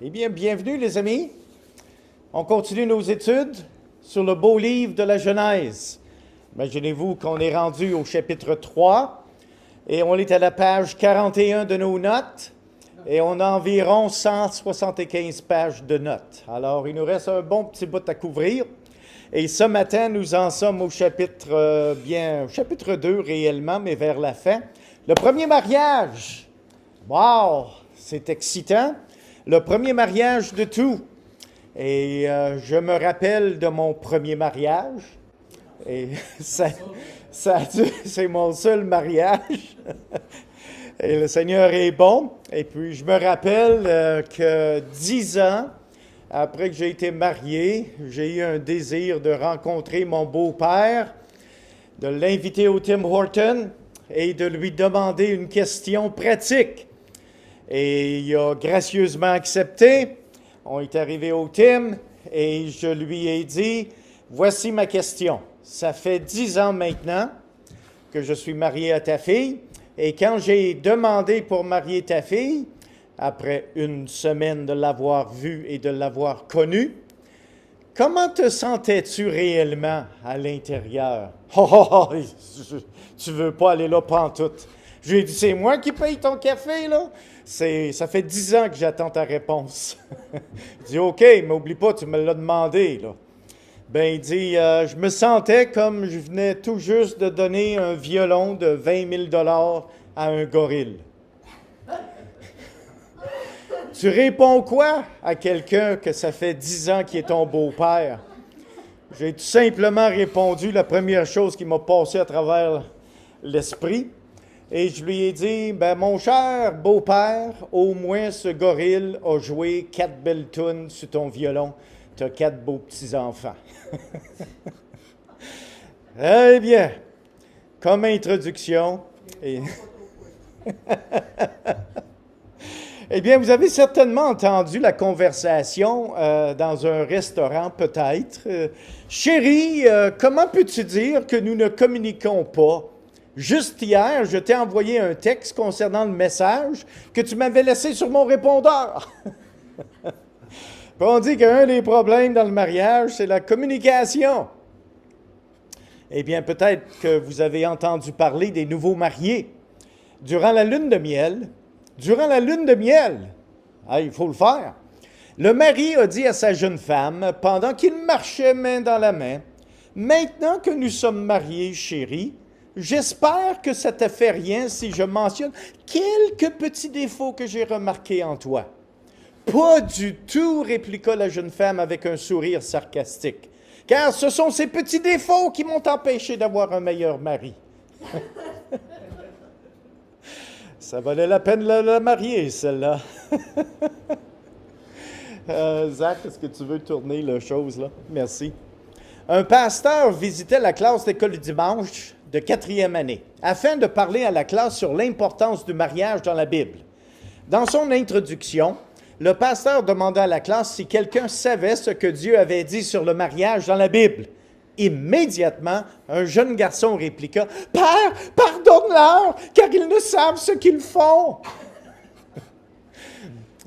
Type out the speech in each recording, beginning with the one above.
Eh bien, bienvenue les amis. On continue nos études sur le beau livre de la Genèse. Imaginez-vous qu'on est rendu au chapitre 3 et on est à la page 41 de nos notes et on a environ 175 pages de notes. Alors, il nous reste un bon petit bout à couvrir. Et ce matin, nous en sommes au chapitre 2 réellement, mais vers la fin. Le premier mariage. Wow, c'est excitant. Le premier mariage de tout. Et je me rappelle de mon premier mariage. Et c'est mon seul mariage. Et le Seigneur est bon. Et puis, je me rappelle que 10 ans après que j'ai été marié, j'ai eu un désir de rencontrer mon beau-père, de l'inviter au Tim Hortons et de lui demander une question pratique. Et il a gracieusement accepté. On est arrivé au Tim et je lui ai dit, voici ma question. Ça fait 10 ans maintenant que je suis marié à ta fille et quand j'ai demandé pour marier ta fille, après une semaine de l'avoir vue et de l'avoir connue, comment te sentais-tu réellement à l'intérieur? Tu veux pas aller là pantoute. Je lui ai dit, c'est moi qui paye ton café, là? Ça fait 10 ans que j'attends ta réponse. Il dit, OK, mais oublie pas, tu me l'as demandé, là. Ben, il dit, je me sentais comme je venais tout juste de donner un violon de 20 000 $ à un gorille. Tu réponds quoi à quelqu'un que ça fait 10 ans qu'il est ton beau-père? J'ai tout simplement répondu la première chose qui m'a passé à travers l'esprit. Et je lui ai dit, ben mon cher beau-père, au moins ce gorille a joué 4 belles tunes sur ton violon. Tu as 4 beaux petits-enfants. Eh bien, comme introduction... Eh bien, vous avez certainement entendu la conversation dans un restaurant, peut-être. Chérie, comment peux-tu dire que nous ne communiquons pas? Juste hier, je t'ai envoyé un texte concernant le message que tu m'avais laissé sur mon répondeur. On dit qu'un des problèmes dans le mariage, c'est la communication. Eh bien, peut-être que vous avez entendu parler des nouveaux mariés. Durant la lune de miel, il faut le faire. Le mari a dit à sa jeune femme, pendant qu'il marchait main dans la main, « Maintenant que nous sommes mariés, chérie, j'espère que ça ne te fait rien si je mentionne quelques petits défauts que j'ai remarqués en toi. » « Pas du tout, répliqua la jeune femme avec un sourire sarcastique, « car ce sont ces petits défauts qui m'ont empêché d'avoir un meilleur mari. » Ça valait la peine de la marier, celle-là. Zach, est-ce que tu veux tourner la chose, là? Merci. Un pasteur visitait la classe d'école du dimanche de 4e année, afin de parler à la classe sur l'importance du mariage dans la Bible. Dans son introduction, le pasteur demanda à la classe si quelqu'un savait ce que Dieu avait dit sur le mariage dans la Bible. Immédiatement, un jeune garçon répliqua, « Père, pardonne-leur, car ils ne savent ce qu'ils font. »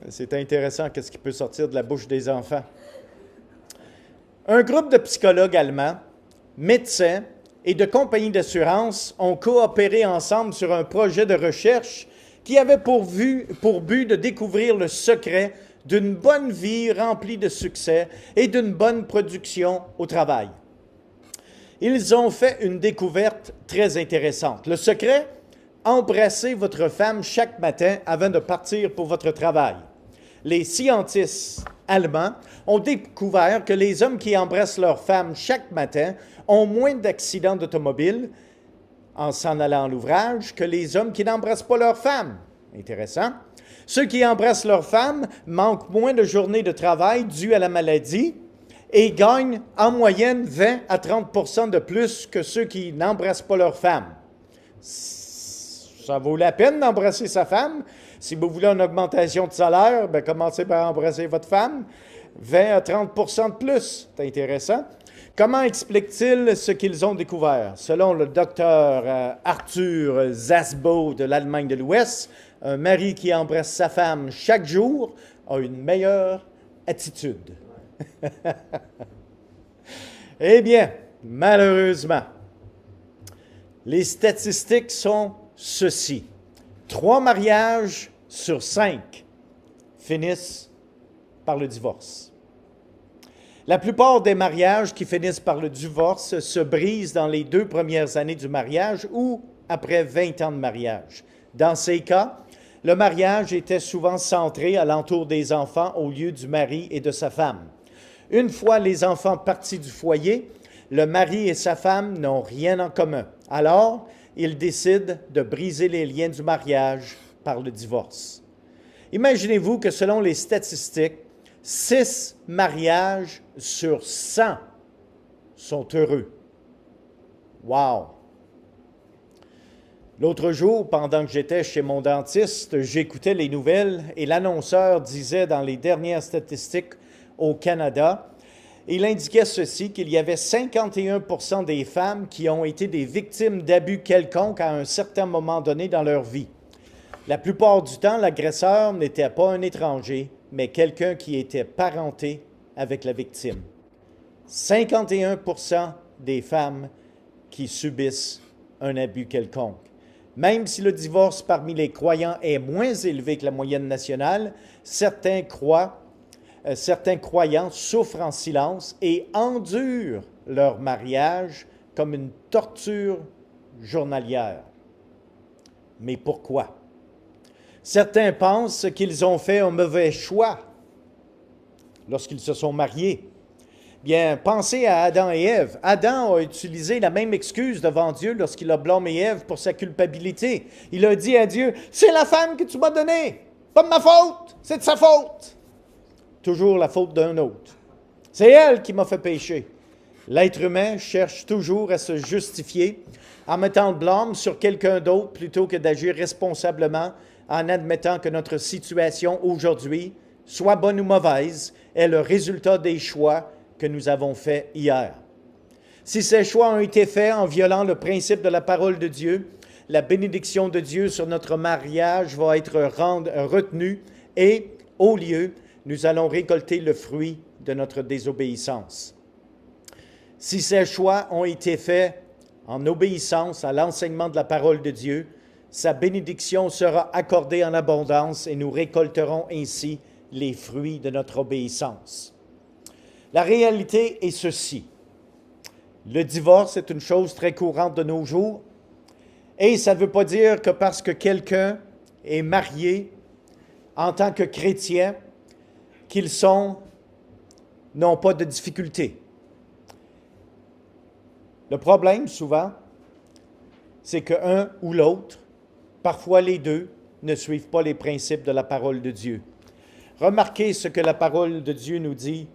C'est intéressant qu'est-ce qui peut sortir de la bouche des enfants. Un groupe de psychologues allemands, médecins et de compagnies d'assurance ont coopéré ensemble sur un projet de recherche qui avait pour but de découvrir le secret d'une bonne vie remplie de succès et d'une bonne production au travail. Ils ont fait une découverte très intéressante. Le secret, embrassez votre femme chaque matin avant de partir pour votre travail. Les scientifiques allemands ont découvert que les hommes qui embrassent leur femme chaque matin ont moins d'accidents d'automobile en s'en allant à l'ouvrage que les hommes qui n'embrassent pas leur femme. Intéressant. Ceux qui embrassent leur femme manquent moins de journées de travail dues à la maladie et gagnent en moyenne 20 à 30 % de plus que ceux qui n'embrassent pas leur femme. Ça vaut la peine d'embrasser sa femme. Si vous voulez une augmentation de salaire, bien, commencez par embrasser votre femme. 20 à 30 % de plus. C'est intéressant. Comment expliquent-ils ce qu'ils ont découvert? Selon le docteur Arthur Szabo de l'Allemagne de l'Ouest, un mari qui embrasse sa femme chaque jour a une meilleure attitude. Eh bien, malheureusement, les statistiques sont ceci. 3 mariages sur 5 finissent par le divorce. La plupart des mariages qui finissent par le divorce se brisent dans les 2 premières années du mariage ou après 20 ans de mariage. Dans ces cas, le mariage était souvent centré alentour des enfants au lieu du mari et de sa femme. Une fois les enfants partis du foyer, le mari et sa femme n'ont rien en commun. Alors, ils décident de briser les liens du mariage par le divorce. Imaginez-vous que selon les statistiques, 6 mariages sur 100 sont heureux. Wow! L'autre jour, pendant que j'étais chez mon dentiste, j'écoutais les nouvelles et l'annonceur disait dans les dernières statistiques au Canada, il indiquait ceci, qu'il y avait 51% des femmes qui ont été des victimes d'abus quelconques à un certain moment donné dans leur vie. La plupart du temps, l'agresseur n'était pas un étranger, mais quelqu'un qui était parenté avec la victime. 51% des femmes qui subissent un abus quelconque. Même si le divorce parmi les croyants est moins élevé que la moyenne nationale, certains croyants souffrent en silence et endurent leur mariage comme une torture journalière. Mais pourquoi? Certains pensent qu'ils ont fait un mauvais choix lorsqu'ils se sont mariés. Bien, pensez à Adam et Ève. Adam a utilisé la même excuse devant Dieu lorsqu'il a blâmé Ève pour sa culpabilité. Il a dit à Dieu, « C'est la femme que tu m'as donnée, pas de ma faute, c'est de sa faute. » Toujours la faute d'un autre. C'est elle qui m'a fait pécher. L'être humain cherche toujours à se justifier en mettant le blâme sur quelqu'un d'autre plutôt que d'agir responsablement en admettant que notre situation aujourd'hui, soit bonne ou mauvaise, est le résultat des choix que nous avons faits hier. Si ces choix ont été faits en violant le principe de la parole de Dieu, la bénédiction de Dieu sur notre mariage va être retenue et, au lieu, nous allons récolter le fruit de notre désobéissance. Si ces choix ont été faits en obéissance à l'enseignement de la parole de Dieu, sa bénédiction sera accordée en abondance et nous récolterons ainsi les fruits de notre obéissance. La réalité est ceci. Le divorce est une chose très courante de nos jours et ça ne veut pas dire que parce que quelqu'un est marié en tant que chrétien, qu'ils n'ont pas de difficultés. Le problème, souvent, c'est qu'un ou l'autre, parfois les deux, ne suivent pas les principes de la parole de Dieu. Remarquez ce que la parole de Dieu nous dit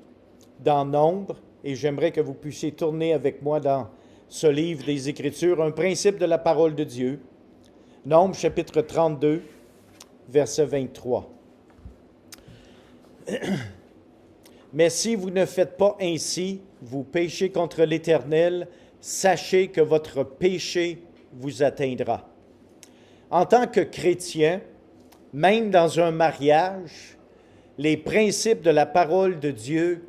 dans Nombre, et j'aimerais que vous puissiez tourner avec moi dans ce livre des Écritures, un principe de la parole de Dieu. Nombre, chapitre 32, verset 23. Mais si vous ne faites pas ainsi, vous péchez contre l'Éternel, sachez que votre péché vous atteindra. En tant que chrétien, même dans un mariage, les principes de la parole de Dieu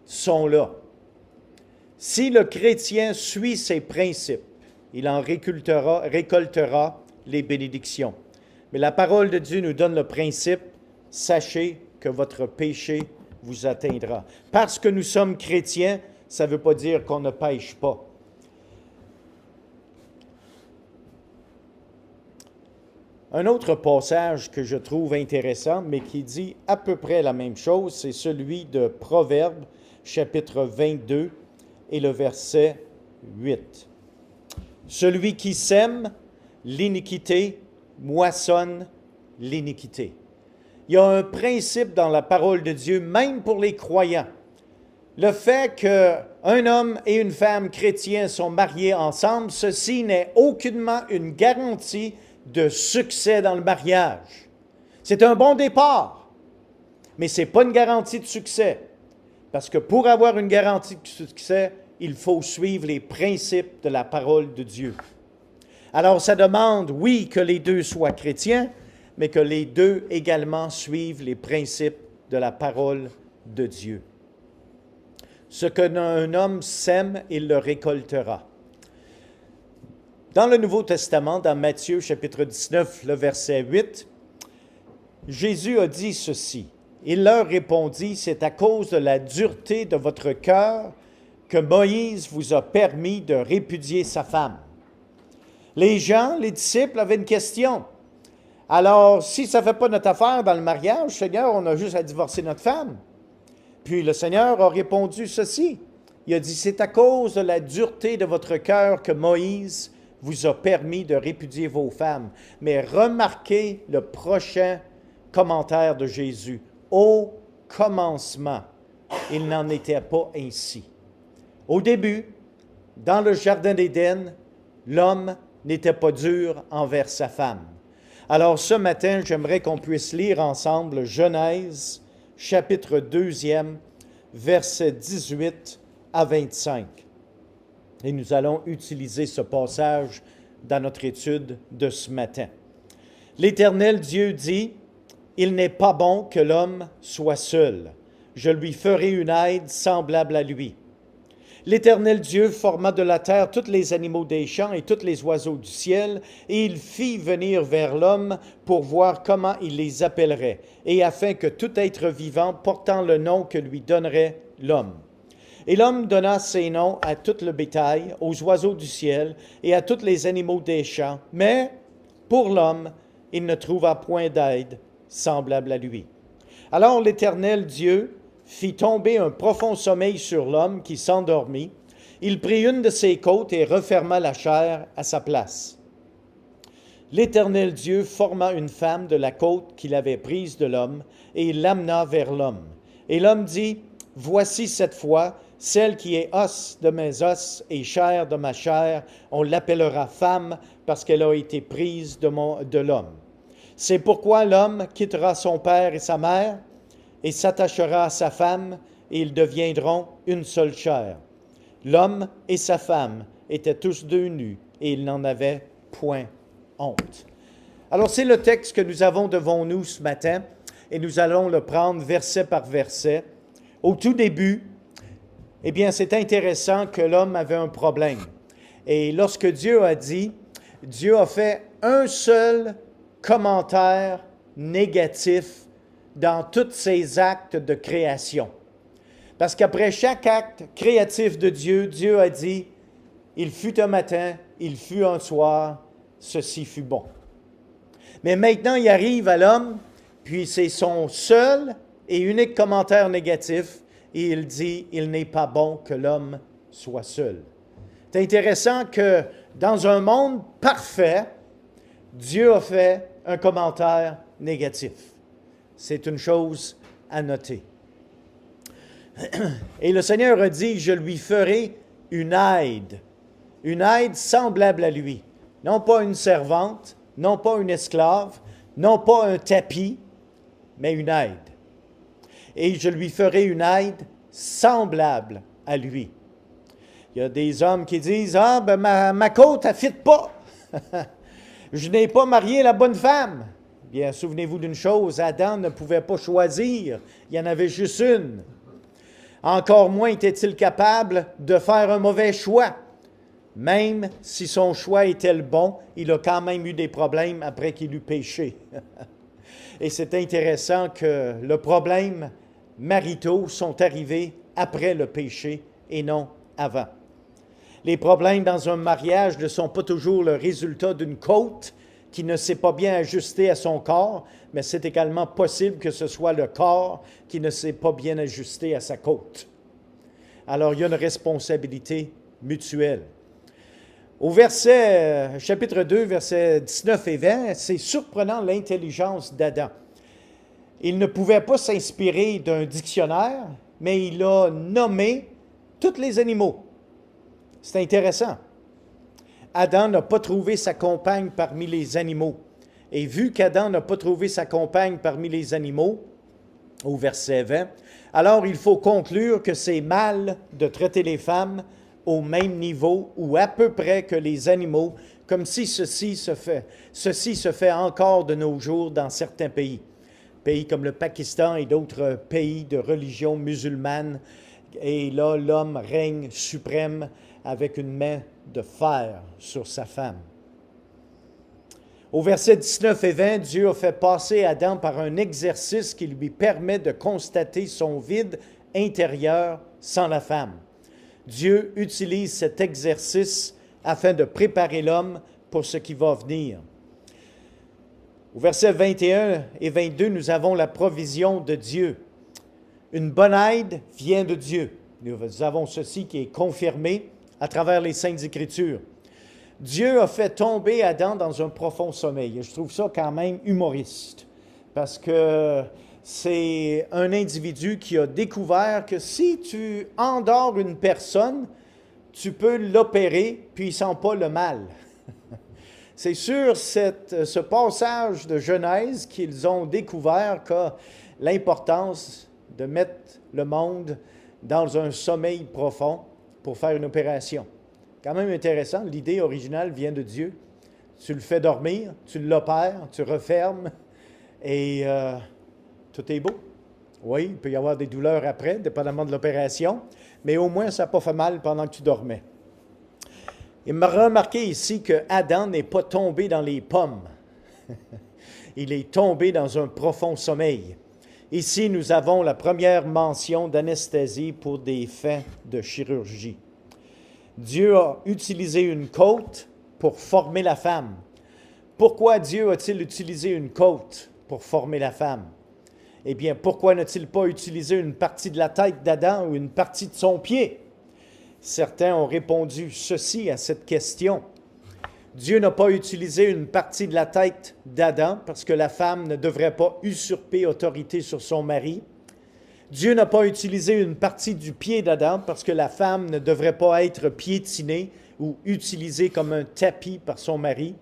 sont là. Si le chrétien suit ces principes, il en récoltera les bénédictions. Mais la parole de Dieu nous donne le principe, sachez que votre péché vous atteindra. Parce que nous sommes chrétiens, ça ne veut pas dire qu'on ne pêche pas. Un autre passage que je trouve intéressant, mais qui dit à peu près la même chose, c'est celui de Proverbes, chapitre 22, et le verset 8. Celui qui sème l'iniquité moissonne l'iniquité. Il y a un principe dans la parole de Dieu, même pour les croyants. Le fait qu'un homme et une femme chrétiens sont mariés ensemble, ceci n'est aucunement une garantie de succès dans le mariage. C'est un bon départ, mais ce n'est pas une garantie de succès. Parce que pour avoir une garantie de succès, il faut suivre les principes de la parole de Dieu. Alors, ça demande, oui, que les deux soient chrétiens, mais que les deux également suivent les principes de la parole de Dieu. Ce qu'un homme sème, il le récoltera. Dans le Nouveau Testament, dans Matthieu chapitre 19, le verset 8, Jésus a dit ceci. Il leur répondit, « C'est à cause de la dureté de votre cœur que Moïse vous a permis de répudier sa femme. » Les gens, les disciples avaient une question. Alors, si ça ne fait pas notre affaire dans le mariage, Seigneur, on a juste à divorcer notre femme. Puis le Seigneur a répondu ceci. Il a dit, « C'est à cause de la dureté de votre cœur que Moïse vous a permis de répudier vos femmes. » Mais remarquez le prochain commentaire de Jésus. « Au commencement, il n'en était pas ainsi. » Au début, dans le jardin d'Éden, l'homme n'était pas dur envers sa femme. Alors ce matin, j'aimerais qu'on puisse lire ensemble Genèse, chapitre 2, versets 18 à 25. Et nous allons utiliser ce passage dans notre étude de ce matin. L'Éternel Dieu dit, « Il n'est pas bon que l'homme soit seul. Je lui ferai une aide semblable à lui. » L'Éternel Dieu forma de la terre tous les animaux des champs et tous les oiseaux du ciel, et il fit venir vers l'homme pour voir comment il les appellerait, et afin que tout être vivant portant le nom que lui donnerait l'homme. Et l'homme donna ces noms à tout le bétail, aux oiseaux du ciel et à tous les animaux des champs, mais pour l'homme, il ne trouva point d'aide semblable à lui. Alors l'Éternel Dieu fit tomber un profond sommeil sur l'homme qui s'endormit. Il prit une de ses côtes et referma la chair à sa place. L'Éternel Dieu forma une femme de la côte qu'il avait prise de l'homme, et il l'amena vers l'homme. Et l'homme dit, « Voici cette fois, celle qui est os de mes os et chair de ma chair, on l'appellera femme parce qu'elle a été prise de l'homme. C'est pourquoi l'homme quittera son père et sa mère, et s'attachera à sa femme, et ils deviendront une seule chair. L'homme et sa femme étaient tous deux nus, et ils n'en avaient point honte. » Alors, c'est le texte que nous avons devant nous ce matin, et nous allons le prendre verset par verset. Au tout début, eh bien, c'est intéressant que l'homme avait un problème. Et lorsque Dieu a dit, Dieu a fait un seul commentaire négatif dans tous ses actes de création. Parce qu'après chaque acte créatif de Dieu, Dieu a dit, « Il fut un matin, il fut un soir, ceci fut bon. » Mais maintenant, il arrive à l'homme, puis c'est son seul et unique commentaire négatif, et il dit, « Il n'est pas bon que l'homme soit seul. » C'est intéressant que dans un monde parfait, Dieu a fait un commentaire négatif. C'est une chose à noter. Et le Seigneur a dit, « Je lui ferai une aide semblable à lui. » Non pas une servante, non pas une esclave, non pas un tapis, mais une aide. Et je lui ferai une aide semblable à lui. Il y a des hommes qui disent, « Ah, ben ma côte, elle ne fit pas. Je n'ai pas marié la bonne femme. » Bien, souvenez-vous d'une chose, Adam ne pouvait pas choisir, il y en avait juste une. Encore moins était-il capable de faire un mauvais choix. Même si son choix était le bon, il a quand même eu des problèmes après qu'il eut péché. Et c'est intéressant que le problème maritaux sont arrivés après le péché et non avant. Les problèmes dans un mariage ne sont pas toujours le résultat d'une côte qui ne s'est pas bien ajustée à son corps, mais c'est également possible que ce soit le corps qui ne s'est pas bien ajusté à sa côte. Alors, il y a une responsabilité mutuelle. Au chapitre 2, versets 19 et 20, c'est surprenant l'intelligence d'Adam. Il ne pouvait pas s'inspirer d'un dictionnaire, mais il a nommé tous les animaux. C'est intéressant. Adam n'a pas trouvé sa compagne parmi les animaux. Et vu qu'Adam n'a pas trouvé sa compagne parmi les animaux, au verset 20, alors il faut conclure que c'est mal de traiter les femmes au même niveau ou à peu près que les animaux, comme si ceci se fait encore de nos jours dans certains pays. Pays comme le Pakistan et d'autres pays de religion musulmane. Et là, l'homme règne suprême avec une main de fer sur sa femme. Au verset 19 et 20, Dieu a fait passer Adam par un exercice qui lui permet de constater son vide intérieur sans la femme. Dieu utilise cet exercice afin de préparer l'homme pour ce qui va venir. Au verset 21 et 22, nous avons la provision de Dieu. Une bonne aide vient de Dieu. Nous avons ceci qui est confirmé à travers les Saintes Écritures. Dieu a fait tomber Adam dans un profond sommeil. Et je trouve ça quand même humoriste, parce que c'est un individu qui a découvert que si tu endors une personne, tu peux l'opérer, puis il ne sent pas le mal. C'est sur ce passage de Genèse qu'ils ont découvert que l'importance de mettre le monde dans un sommeil profond pour faire une opération. Quand même intéressant, l'idée originale vient de Dieu. Tu le fais dormir, tu l'opères, tu refermes et tout est beau. Oui, il peut y avoir des douleurs après, dépendamment de l'opération, mais au moins ça n'a pas fait mal pendant que tu dormais. Il m'a remarqué ici que Adam n'est pas tombé dans les pommes. Il est tombé dans un profond sommeil. Ici, nous avons la première mention d'anesthésie pour des fins de chirurgie. Dieu a utilisé une côte pour former la femme. Pourquoi Dieu a-t-il utilisé une côte pour former la femme? Eh bien, pourquoi n'a-t-il pas utilisé une partie de la tête d'Adam ou une partie de son pied? Certains ont répondu ceci à cette question. Dieu n'a pas utilisé une partie de la tête d'Adam parce que la femme ne devrait pas usurper autorité sur son mari. Dieu n'a pas utilisé une partie du pied d'Adam parce que la femme ne devrait pas être piétinée ou utilisée comme un tapis par son mari.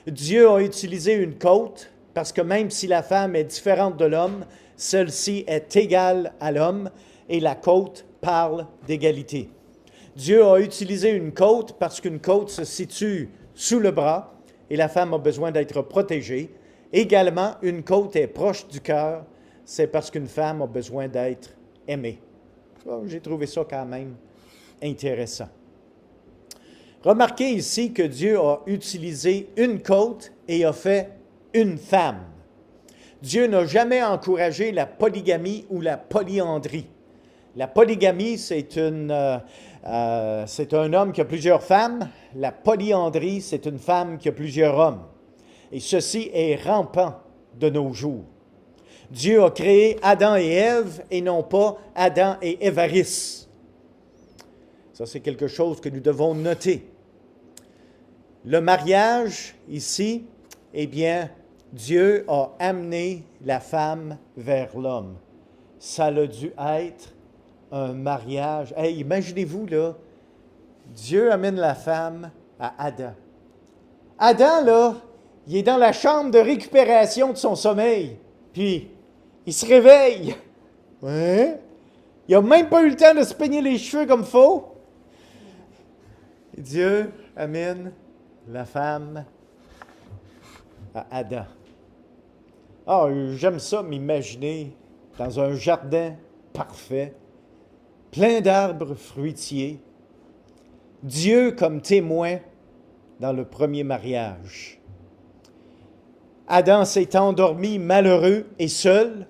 Dieu a utilisé une côte parce que même si la femme est différente de l'homme, celle-ci est égale à l'homme et la côte parle d'égalité. Dieu a utilisé une côte parce qu'une côte se situe sous le bras et la femme a besoin d'être protégée. Également, une côte est proche du cœur, c'est parce qu'une femme a besoin d'être aimée. J'ai trouvé ça quand même intéressant. Remarquez ici que Dieu a utilisé une côte et a fait une femme. Dieu n'a jamais encouragé la polygamie ou la polyandrie. La polygamie, c'est un homme qui a plusieurs femmes. La polyandrie, c'est une femme qui a plusieurs hommes. Et ceci est rampant de nos jours. Dieu a créé Adam et Ève et non pas Adam et Évariste. Ça, c'est quelque chose que nous devons noter. Le mariage, ici, eh bien, Dieu a amené la femme vers l'homme. Ça a dû être un mariage. Hey, imaginez-vous, là, Dieu amène la femme à Adam. Adam, là, il est dans la chambre de récupération de son sommeil. Puis, il se réveille. Ouais. Il n'a même pas eu le temps de se peigner les cheveux comme il faut. Et Dieu amène la femme à Adam. Ah, j'aime ça m'imaginer dans un jardin parfait, plein d'arbres fruitiers, Dieu comme témoin dans le premier mariage. Adam s'est endormi malheureux et seul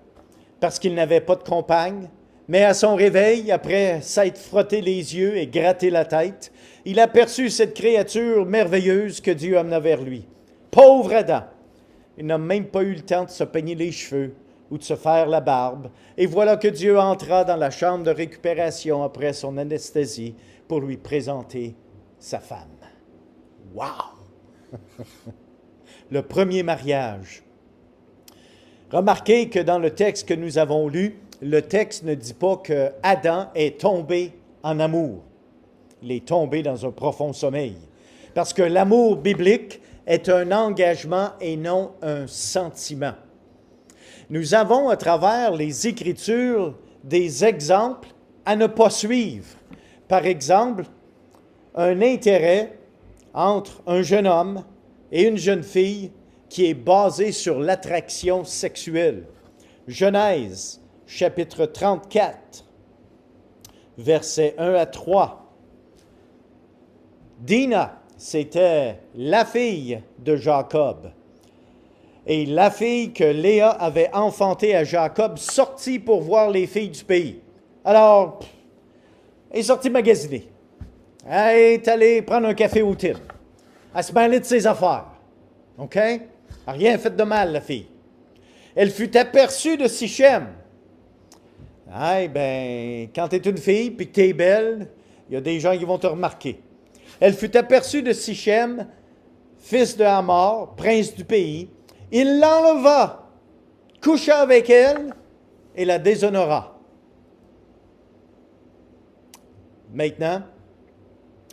parce qu'il n'avait pas de compagne, mais à son réveil, après s'être frotté les yeux et gratté la tête, il aperçut cette créature merveilleuse que Dieu amena vers lui. Pauvre Adam! Il n'a même pas eu le temps de se peigner les cheveux ou de se faire la barbe. Et voilà que Dieu entra dans la chambre de récupération après son anesthésie pour lui présenter sa femme. Wow! Le premier mariage. Remarquez que dans le texte que nous avons lu, le texte ne dit pas que Adam est tombé en amour. Il est tombé dans un profond sommeil. Parce que l'amour biblique est un engagement et non un sentiment. Nous avons à travers les Écritures des exemples à ne pas suivre. Par exemple, un intérêt entre un jeune homme et une jeune fille qui est basé sur l'attraction sexuelle. Genèse, chapitre 34, versets 1 à 3. Dina, c'était la fille de Jacob. Et la fille que Léa avait enfantée à Jacob sortit pour voir les filles du pays. Alors, elle est sortie magasiner. Elle est allée prendre un café au Tim. Elle se mêlait de ses affaires. OK? Elle n'a rien fait de mal, la fille. Elle fut aperçue de Sichem. Eh bien, quand tu es une fille et que tu es belle, il y a des gens qui vont te remarquer. Elle fut aperçue de Sichem, fils de Hamor, prince du pays. Il l'enleva, coucha avec elle et la déshonora. Maintenant,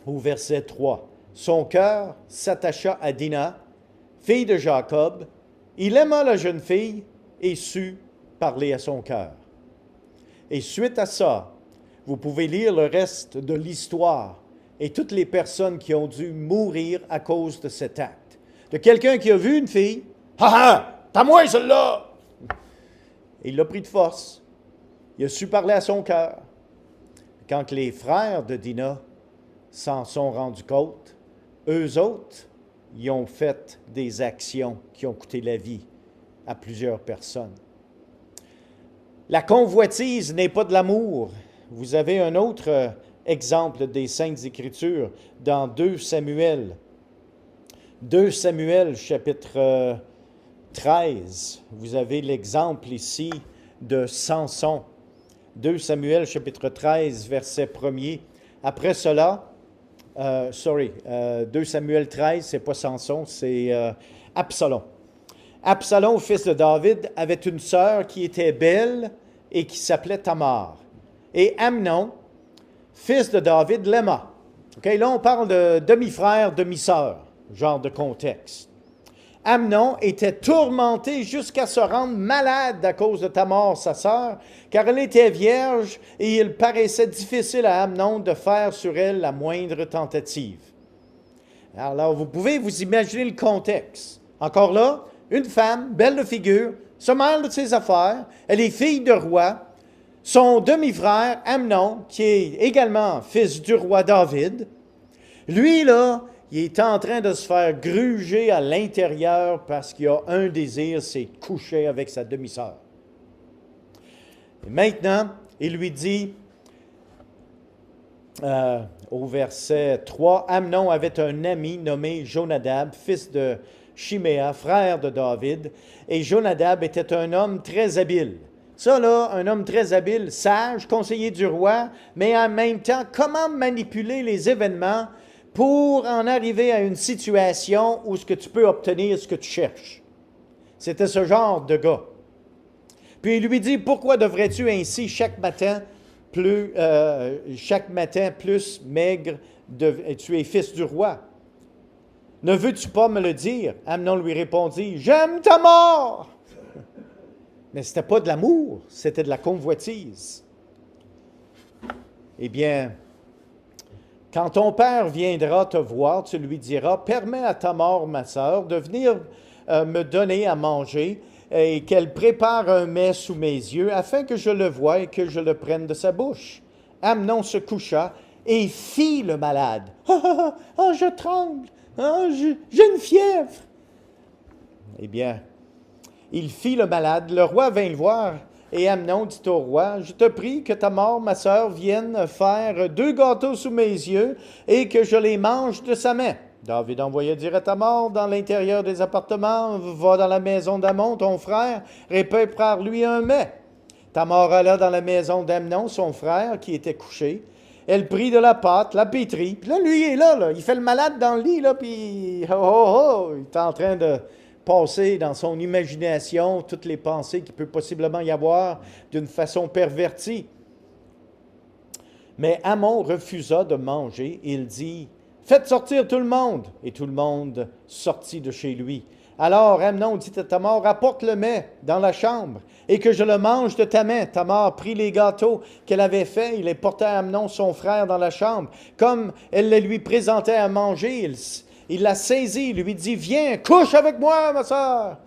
au verset 3, son cœur s'attacha à Dina, fille de Jacob. Il aima la jeune fille et sut parler à son cœur. Et suite à ça, vous pouvez lire le reste de l'histoire et toutes les personnes qui ont dû mourir à cause de cet acte. De quelqu'un qui a vu une fille, « Ha ha! T'as moi celle-là! » Il l'a pris de force. Il a su parler à son cœur. Quand les frères de Dina s'en sont rendus compte, eux autres, ils ont fait des actions qui ont coûté la vie à plusieurs personnes. La convoitise n'est pas de l'amour. Vous avez un autre exemple des Saintes Écritures dans 2 Samuel. 2 Samuel, chapitre 13. Vous avez l'exemple ici de Samson. 2 Samuel, chapitre 13, verset 1er. Après cela, 2 Samuel 13, c'est pas Samson, c'est Absalom. Absalom, fils de David, avait une sœur qui était belle et qui s'appelait Tamar. Et Amnon, fils de David, l'aima. Okay, là, on parle de demi-frère, demi-sœur, genre de contexte. Amnon était tourmenté jusqu'à se rendre malade à cause de Tamar, sa sœur, car elle était vierge et il paraissait difficile à Amnon de faire sur elle la moindre tentative. Alors, vous pouvez vous imaginer le contexte. Encore là, une femme, belle de figure, se mêle de ses affaires, elle est fille de roi. Son demi-frère, Amnon, qui est également fils du roi David, lui, là, il est en train de se faire gruger à l'intérieur parce qu'il a un désir, c'est de coucher avec sa demi-sœur. Et maintenant, il lui dit, au verset 3, Amnon avait un ami nommé Jonadab, fils de Chiméa, frère de David, et Jonadab était un homme très habile. Ça, là, un homme très habile, sage, conseiller du roi, mais en même temps, comment manipuler les événements pour en arriver à une situation où ce que tu peux obtenir ce que tu cherches. C'était ce genre de gars. Puis il lui dit, pourquoi devrais-tu ainsi chaque matin plus maigre, tu es fils du roi? Ne veux-tu pas me le dire? Amnon lui répondit, j'aime ta mort! Mais ce n'était pas de l'amour, c'était de la convoitise. Eh bien, quand ton père viendra te voir, tu lui diras, permets à Tamar, ma sœur, de venir me donner à manger et qu'elle prépare un mets sous mes yeux afin que je le voie et que je le prenne de sa bouche. Amnon se coucha et fit le malade. Je tremble, j'ai une fièvre. Eh bien, il fit le malade. Le roi vint le voir. Et Amnon dit au roi, « Je te prie que Tamar, ma sœur, vienne faire 2 gâteaux sous mes yeux et que je les mange de sa main. » David envoya dire à Tamar dans l'intérieur des appartements, « Va dans la maison d'Amnon, ton frère, et prépare-lui un mets. » Tamar alla dans la maison d'Amnon, son frère, qui était couché. Elle prit de la pâte, la pétrit. Puis là, lui, il est là, il fait le malade dans le lit, là, puis il est en train de passer dans son imagination toutes les pensées qu'il peut possiblement y avoir d'une façon pervertie. Mais Amnon refusa de manger. Il dit, « Faites sortir tout le monde. » Et tout le monde sortit de chez lui. Alors Amnon dit à Tamar, apporte le mets dans la chambre et que je le mange de ta main. Tamar prit les gâteaux qu'elle avait faits, il les porta à Amnon, son frère, dans la chambre. Comme elle les lui présentait à manger, il la saisit, lui dit, viens, couche avec moi, ma soeur.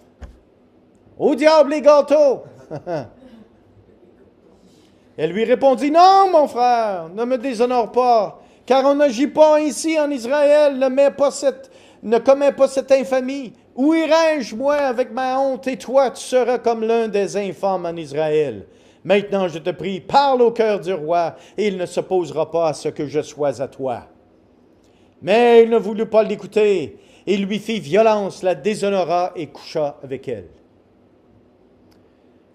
Au diable les gâteaux! Elle lui répondit, non, mon frère, ne me déshonore pas, car on n'agit pas ici en Israël, ne commet pas cette infamie. Où irai-je, moi, avec ma honte, et toi, tu seras comme l'un des infâmes en Israël. Maintenant, je te prie, parle au cœur du roi, et il ne s'opposera pas à ce que je sois à toi. Mais il ne voulut pas l'écouter. Il lui fit violence, la déshonora et coucha avec elle.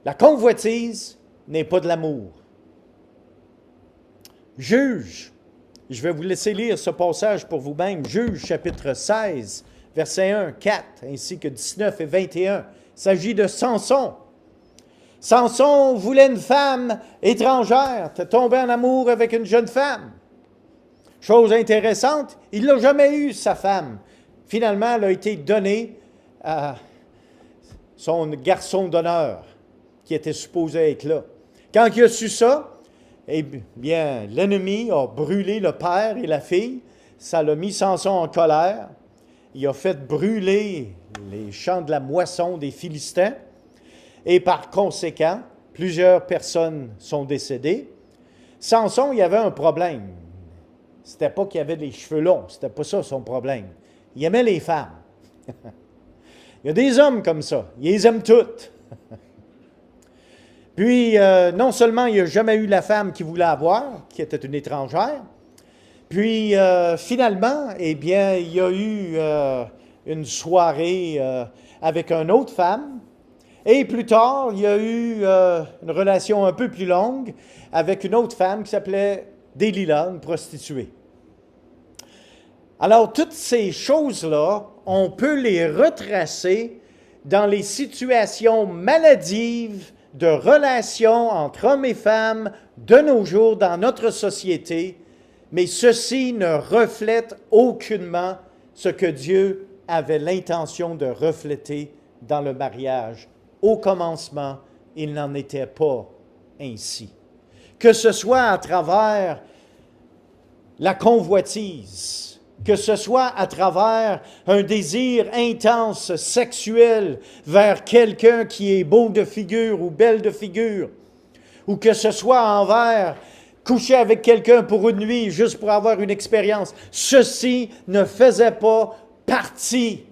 La convoitise n'est pas de l'amour. Juge, je vais vous laisser lire ce passage pour vous-même. Juge, chapitre 16, versets 1, 4, ainsi que 19 et 21. Il s'agit de Samson. Samson voulait une femme étrangère, tombé en amour avec une jeune femme. Chose intéressante, il n'a jamais eu sa femme. Finalement, elle a été donnée à son garçon d'honneur, qui était supposé être là. Quand il a su ça, eh bien, l'ennemi a brûlé le père et la fille. Ça l'a mis Samson en colère. Il a fait brûler les champs de la moisson des Philistins. Et par conséquent, plusieurs personnes sont décédées. Samson, il y avait un problème. C'était pas qu'il avait les cheveux longs. C'était pas ça son problème. Il aimait les femmes. Il y a des hommes comme ça. Ils les aiment toutes. Puis, non seulement il n'a jamais eu la femme qu'il voulait avoir, qui était une étrangère, puis finalement, eh bien, il y a eu une soirée avec une autre femme, et plus tard, il y a eu une relation un peu plus longue avec une autre femme qui s'appelait Delilah, une prostituée. Alors, toutes ces choses-là, on peut les retracer dans les situations maladives de relations entre hommes et femmes de nos jours dans notre société, mais ceci ne reflète aucunement ce que Dieu avait l'intention de refléter dans le mariage. Au commencement, il n'en était pas ainsi. Que ce soit à travers la convoitise, que ce soit à travers un désir intense sexuel vers quelqu'un qui est beau de figure ou belle de figure, ou que ce soit envers coucher avec quelqu'un pour une nuit juste pour avoir une expérience, ceci ne faisait pas partie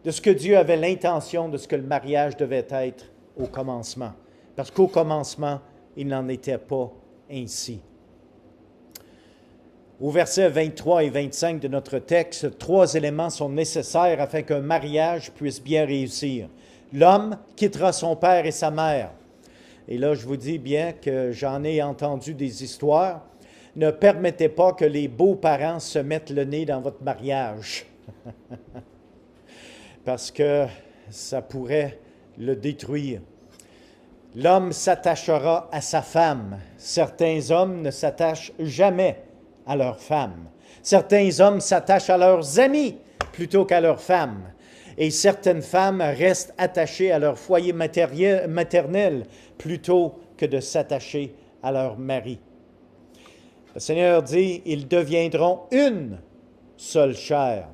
de ce que Dieu avait l'intention de ce que le mariage devait être au commencement. Parce qu'au commencement, il n'en était pas ainsi. Au verset 23 et 25 de notre texte, 3 éléments sont nécessaires afin qu'un mariage puisse bien réussir. L'homme quittera son père et sa mère. Et là, je vous dis bien que j'en ai entendu des histoires. Ne permettez pas que les beaux-parents se mettent le nez dans votre mariage. Parce que ça pourrait le détruire. L'homme s'attachera à sa femme. Certains hommes ne s'attachent jamais à leurs femmes. Certains hommes s'attachent à leurs amis plutôt qu'à leurs femmes. Et certaines femmes restent attachées à leur foyer maternel plutôt que de s'attacher à leur mari. Le Seigneur dit, ils deviendront une seule chair.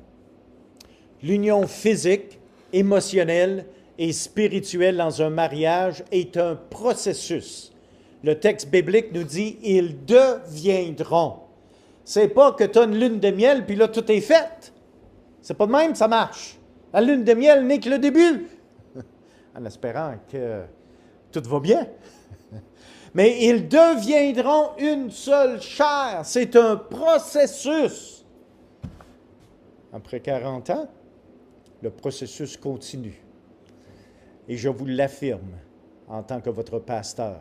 L'union physique, émotionnelle et spirituelle dans un mariage est un processus. Le texte biblique nous dit, ils deviendront. C'est pas que tu as une lune de miel, puis là, tout est fait. C'est pas de même, ça marche. La lune de miel n'est que le début, en espérant que tout va bien. Mais ils deviendront une seule chair. C'est un processus. Après 40 ans, le processus continue. Et je vous l'affirme en tant que votre pasteur.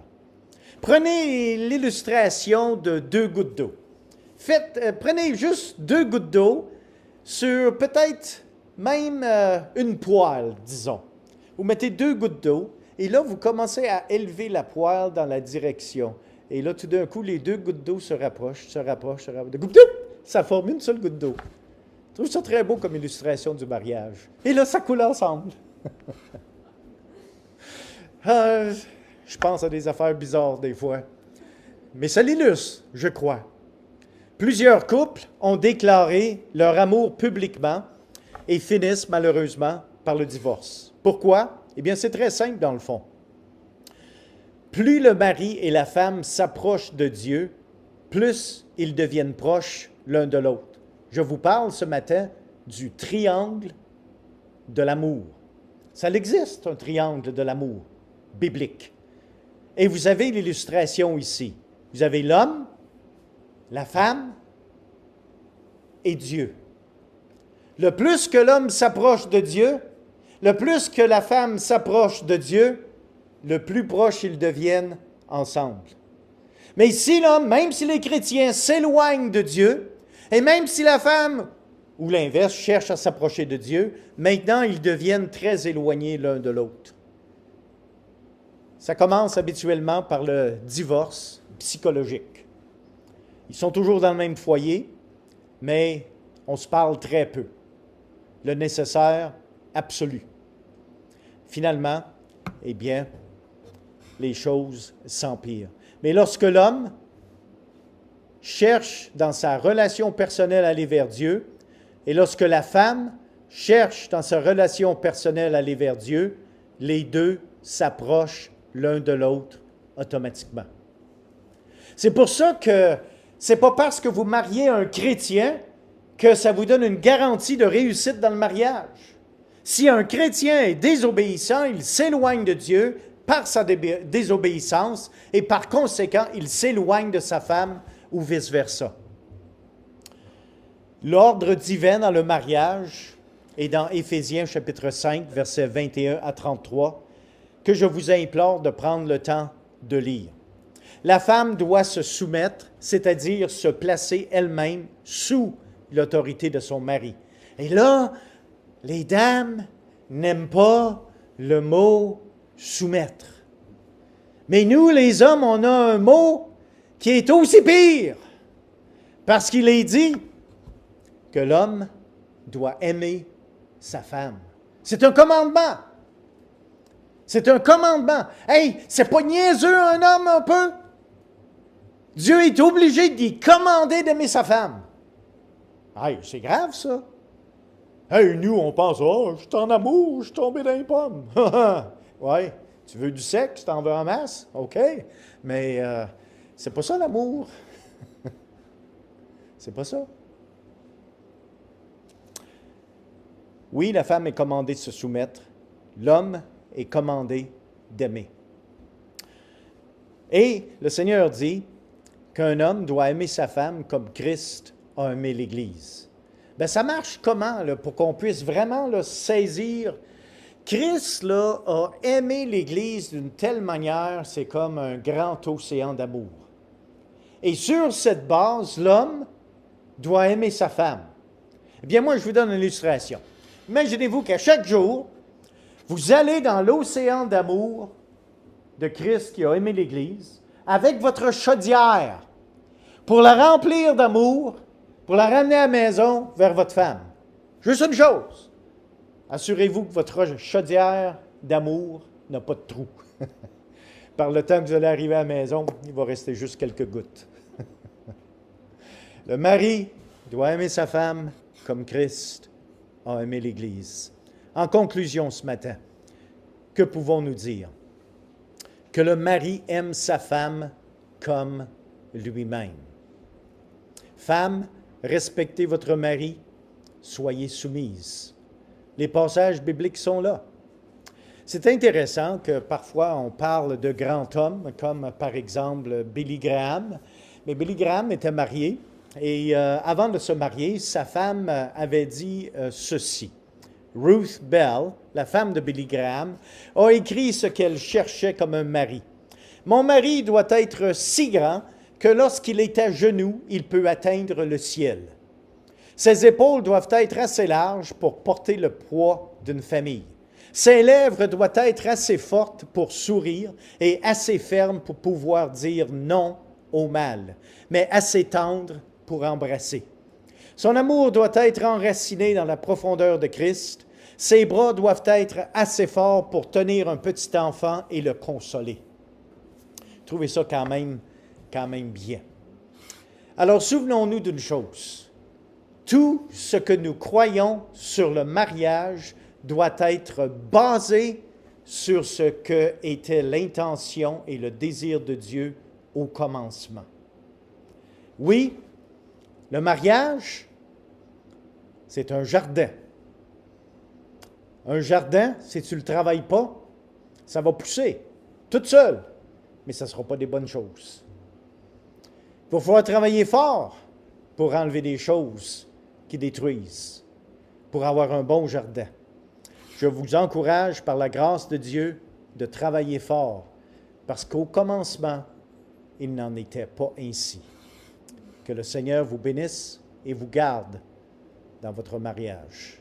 Prenez l'illustration de 2 gouttes d'eau. Prenez juste 2 gouttes d'eau sur peut-être même une poêle, disons. Vous mettez 2 gouttes d'eau et là, vous commencez à élever la poêle dans la direction. Et là, tout d'un coup, les 2 gouttes d'eau se rapprochent. Ça forme une seule goutte d'eau. Je trouve ça très beau comme illustration du mariage. Et là, ça coule ensemble. Je pense à des affaires bizarres des fois. Mais ça l'illustre, je crois. Plusieurs couples ont déclaré leur amour publiquement et finissent malheureusement par le divorce. Pourquoi? Eh bien, c'est très simple dans le fond. Plus le mari et la femme s'approchent de Dieu, plus ils deviennent proches l'un de l'autre. Je vous parle ce matin du triangle de l'amour. Ça existe, un triangle de l'amour biblique. Et vous avez l'illustration ici. Vous avez l'homme, la femme et Dieu. Le plus que l'homme s'approche de Dieu, le plus que la femme s'approche de Dieu, le plus proche ils deviennent ensemble. Mais si l'homme, même si les chrétiens s'éloignent de Dieu, et même si la femme, ou l'inverse, cherche à s'approcher de Dieu, maintenant ils deviennent très éloignés l'un de l'autre. Ça commence habituellement par le divorce psychologique. Ils sont toujours dans le même foyer, mais on se parle très peu. Le nécessaire absolu. Finalement, eh bien, les choses s'empirent. Mais lorsque l'homme cherche dans sa relation personnelle à aller vers Dieu, et lorsque la femme cherche dans sa relation personnelle à aller vers Dieu, les deux s'approchent l'un de l'autre automatiquement. C'est pour ça que c'est pas parce que vous mariez un chrétien que ça vous donne une garantie de réussite dans le mariage. Si un chrétien est désobéissant, il s'éloigne de Dieu par sa désobéissance et par conséquent, il s'éloigne de sa femme ou vice-versa. L'ordre divin dans le mariage est dans Éphésiens chapitre 5, versets 21 à 33, que je vous implore de prendre le temps de lire. La femme doit se soumettre, c'est-à-dire se placer elle-même sous l'autorité de son mari. Et là, les dames n'aiment pas le mot « soumettre ». Mais nous, les hommes, on a un mot qui est aussi pire, parce qu'il est dit que l'homme doit aimer sa femme. C'est un commandement. C'est un commandement. Hey, c'est pas niaiseux un homme un peu? Dieu est obligé d'y commander d'aimer sa femme. Hey, c'est grave ça. Hey, nous, on pense, oh, je suis en amour, je suis tombé dans les pommes. Ouais, tu veux du sexe, t'en veux en masse? OK. Mais c'est pas ça l'amour. C'est pas ça. Oui, la femme est commandée de se soumettre. L'homme est commandé d'aimer. Et le Seigneur dit qu'un homme doit aimer sa femme comme Christ a aimé l'Église. Bien, ça marche comment, là, pour qu'on puisse vraiment là, saisir? Christ là, a aimé l'Église d'une telle manière, c'est comme un grand océan d'amour. Et sur cette base, l'homme doit aimer sa femme. Eh bien, moi, je vous donne une illustration. Imaginez-vous qu'à chaque jour, vous allez dans l'océan d'amour de Christ qui a aimé l'Église avec votre chaudière pour la remplir d'amour, pour la ramener à la maison vers votre femme. Juste une chose, assurez-vous que votre chaudière d'amour n'a pas de trou. Par le temps que vous allez arriver à la maison, il va rester juste quelques gouttes. Le mari doit aimer sa femme comme Christ a aimé l'Église. En conclusion ce matin, que pouvons-nous dire? Que le mari aime sa femme comme lui-même. Femme, respectez votre mari, soyez soumise. Les passages bibliques sont là. C'est intéressant que parfois on parle de grands hommes, comme par exemple Billy Graham. Mais Billy Graham était marié et avant de se marier, sa femme avait dit ceci. Ruth Bell, la femme de Billy Graham, a écrit ce qu'elle cherchait comme un mari. « Mon mari doit être si grand que lorsqu'il est à genoux, il peut atteindre le ciel. Ses épaules doivent être assez larges pour porter le poids d'une famille. Ses lèvres doivent être assez fortes pour sourire et assez fermes pour pouvoir dire non au mal, mais assez tendres pour embrasser. Son amour doit être enraciné dans la profondeur de Christ. Ses bras doivent être assez forts pour tenir un petit enfant et le consoler. Trouvez ça quand même bien. Alors, souvenons-nous d'une chose. Tout ce que nous croyons sur le mariage doit être basé sur ce que était l'intention et le désir de Dieu au commencement. Oui, le mariage, c'est un jardin. Un jardin, si tu ne le travailles pas, ça va pousser, tout seul, mais ça ne sera pas des bonnes choses. Il va falloir travailler fort pour enlever des choses qui détruisent, pour avoir un bon jardin. Je vous encourage, par la grâce de Dieu, de travailler fort, parce qu'au commencement, il n'en était pas ainsi. Que le Seigneur vous bénisse et vous garde dans votre mariage.